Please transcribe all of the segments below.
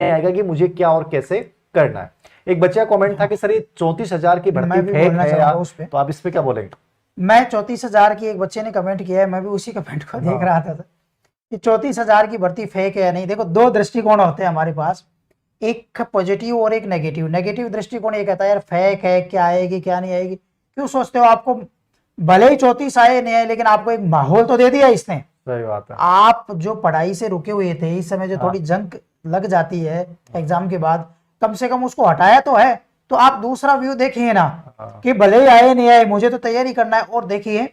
आएगा कि मुझे क्या और कैसे करना है। एक बच्चे का कमेंट था कि सर ये 34,000 की भर्ती फेक है यार, तो आप इस पे क्या बोलेंगे? मैं 34,000 की, एक बच्चे ने कमेंट किया है, मैं भी उसी कमेंट को देख रहा था कि 34,000 की भर्ती फेक है या नहीं। देखो, दो दृष्टिकोण होते हैं हमारे पास, एक पॉजिटिव और एक नेगेटिव। नेगेटिव दृष्टिकोण ये कहता है यार फेक है, क्या आएगी क्या नहीं आएगी, क्यों सोचते हो? आपको भले ही 34 आए नहीं आए, लेकिन आपको एक माहौल तो दे दिया इसने। सही बात है। आप जो पढ़ाई से रुके हुए थे, इस समय जो थोड़ी जंक लग जाती है एग्जाम के बाद, कम से कम उसको हटाया तो है। तो आप दूसरा व्यू देखिए ना कि भले ही आए नहीं आए, मुझे तो तैयारी करना है। और देखिए,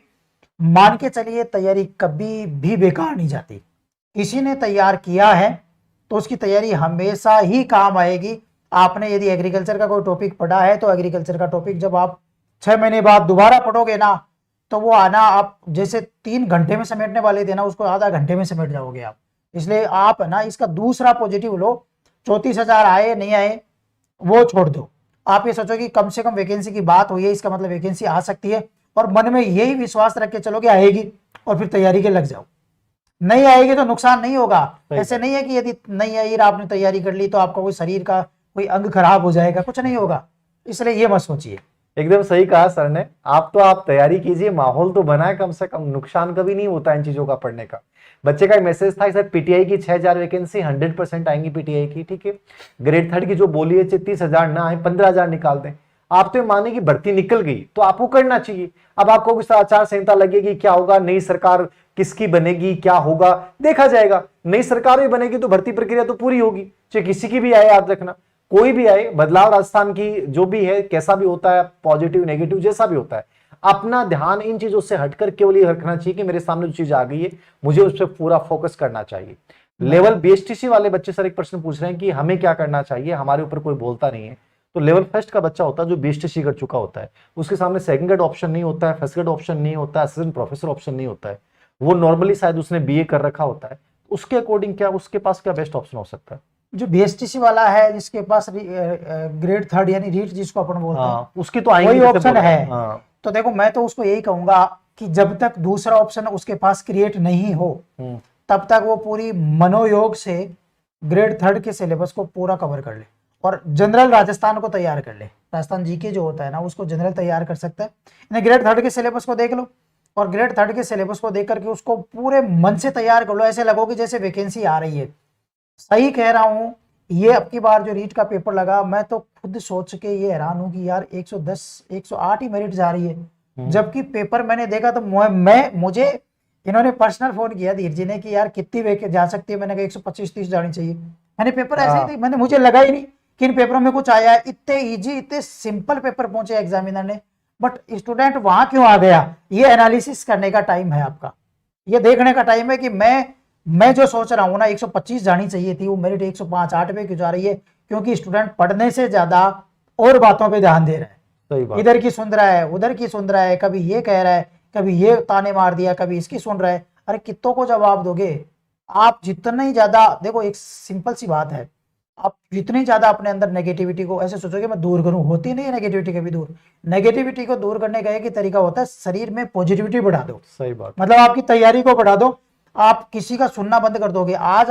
मान के चलिए तैयारी कभी भी बेकार नहीं जाती। किसी ने तैयार किया है तो उसकी तैयारी हमेशा ही काम आएगी। आपने यदि एग्रीकल्चर का कोई टॉपिक पढ़ा है तो एग्रीकल्चर का टॉपिक जब आप 6 महीने बाद दोबारा पढ़ोगे ना, तो वो आना आप जैसे 3 घंटे में समेटने वाले थे ना, उसको आधा घंटे में समेट जाओगे आप। इसलिए आप ना इसका दूसरा पॉजिटिव लो। 34,000 आए नहीं आए वो छोड़ दो, आप ये सोचो कि कम से कम वैकेंसी की बात हुई है, इसका मतलब वैकेंसी आ सकती है, और मन में यही विश्वास रख के चलो कि आएगी, और फिर तैयारी के लग जाओ। नहीं आएगी तो नुकसान नहीं होगा। ऐसे नहीं है कि यदि नहीं आई आपने तैयारी कर ली तो आपका कोई शरीर का कोई अंग खराब हो जाएगा, कुछ नहीं होगा। इसलिए ये मत सोचिए। एकदम सही कहा सर ने। आप तैयारी कीजिए, माहौल तो बना है कम से कम, नुकसान कभी नहीं होता इन चीजों का पढ़ने का। बच्चे का एक मैसेज था सर पीटीआई की 6,000 वैकेंसी 100% आएंगी पीटीआई की, ठीक है। ग्रेड 3 की जो बोली है 30,000 ना आए 15,000 निकाल दें। आप तो माने की भर्ती निकल गई तो आपको करना चाहिए। अब आपको कुछ आचार संहिता लगेगी, क्या होगा, नई सरकार किसकी बनेगी, क्या होगा, देखा जाएगा। नई सरकार भी बनेगी तो भर्ती प्रक्रिया तो पूरी होगी, चाहे किसी की भी आए। याद रखना, कोई भी आए, बदलाव राजस्थान की जो भी है, कैसा भी होता है, पॉजिटिव नेगेटिव जैसा भी होता है, अपना ध्यान इन चीजों से हटकर केवल ये रखना चाहिए कि मेरे सामने जो चीज आ गई है मुझे उस पर पूरा फोकस करना चाहिए। लेवल बीएसटीसी वाले बच्चे सर एक प्रश्न पूछ रहे हैं कि हमें क्या करना चाहिए, हमारे ऊपर कोई बोलता नहीं है। तो लेवल फर्स्ट का बच्चा होता है जो बीएसटीसी कर चुका होता है, उसके सामने सेकंड ग्रेड ऑप्शन नहीं होता है, फर्स्ट ग्रेड ऑप्शन नहीं होता है, असिस्टेंट प्रोफेसर ऑप्शन नहीं होता है। वो नॉर्मली शायद उसने बीए कर रखा होता है। उसके अकॉर्डिंग क्या उसके पास क्या बेस्ट ऑप्शन हो सकता है? जो बीएसटीसी वाला है जिसके पास ग्रेड 3 यानी रीट जिसको अपन बोलते हैं, उसकी तो आएंगी कोई ऑप्शन है। हाँ। तो देखो, मैं तो उसको यही कहूंगा कि जब तक दूसरा ऑप्शन उसके पास क्रिएट नहीं हो तब तक वो पूरी मनोयोग से ग्रेड 3 के सिलेबस को पूरा कवर कर ले, और जनरल राजस्थान को तैयार कर ले। राजस्थान जीके जो होता है ना, उसको जनरल तैयार कर सकता है। ग्रेड 3 के सिलेबस को देख लो, और ग्रेड 3 के सिलेबस को देख करके उसको पूरे मन से तैयार कर लो। ऐसे लगो कि जैसे वैकेंसी आ रही है। सही कह रहा हूं, ये अब की बार जो रीट का पेपर लगा, मैं तो खुद सोच के ये हैरान हूं कि यार 110 108 ही मेरिट जा रही है। जबकि पेपर मैंने देखा तो मुझे इन्होंने पर्सनल फोन किया धीर जी ने कि यार कितनी वैकेंसी जा सकती है। मैंने कहा 125-30 जानी चाहिए। मैंने पेपर ऐसे ही, मैंने मुझे लगा ही नहीं कि इन पेपरों में कुछ आया है। इतने इजी, इतने सिंपल पेपर पहुंचे एग्जामिनर ने, बट स्टूडेंट वहां क्यों आ गया? ये एनालिसिस करने का टाइम है आपका, ये देखने का टाइम है कि मैं जो सोच रहा हूं ना 125 जानी चाहिए थी, वो मेरिट 105 8 पे क्यों जा रही है? क्योंकि स्टूडेंट पढ़ने से ज्यादा और बातों पे ध्यान दे रहा है। इधर की सुन रहा है, उधर की सुन रहा है, कभी ये कह रहा है, कभी ये ताने मार दिया, कभी इसकी सुन रहा है। अरे कितनों को जवाब दोगे आप? जितना ही ज्यादा, देखो एक सिंपल सी बात है, आप जितनी ज्यादा अपने अंदर नेगेटिविटी को ऐसे सोचोगे मैं दूर करूं, होती नहीं है नेगेटिविटी कभी दूर। नेगेटिविटी को दूर करने का एक ही तरीका होता है, शरीर में पॉजिटिविटी बढ़ा दो। सही बात, मतलब आपकी तैयारी को बढ़ा दो। आप किसी का सुनना बंद कर दोगे। आज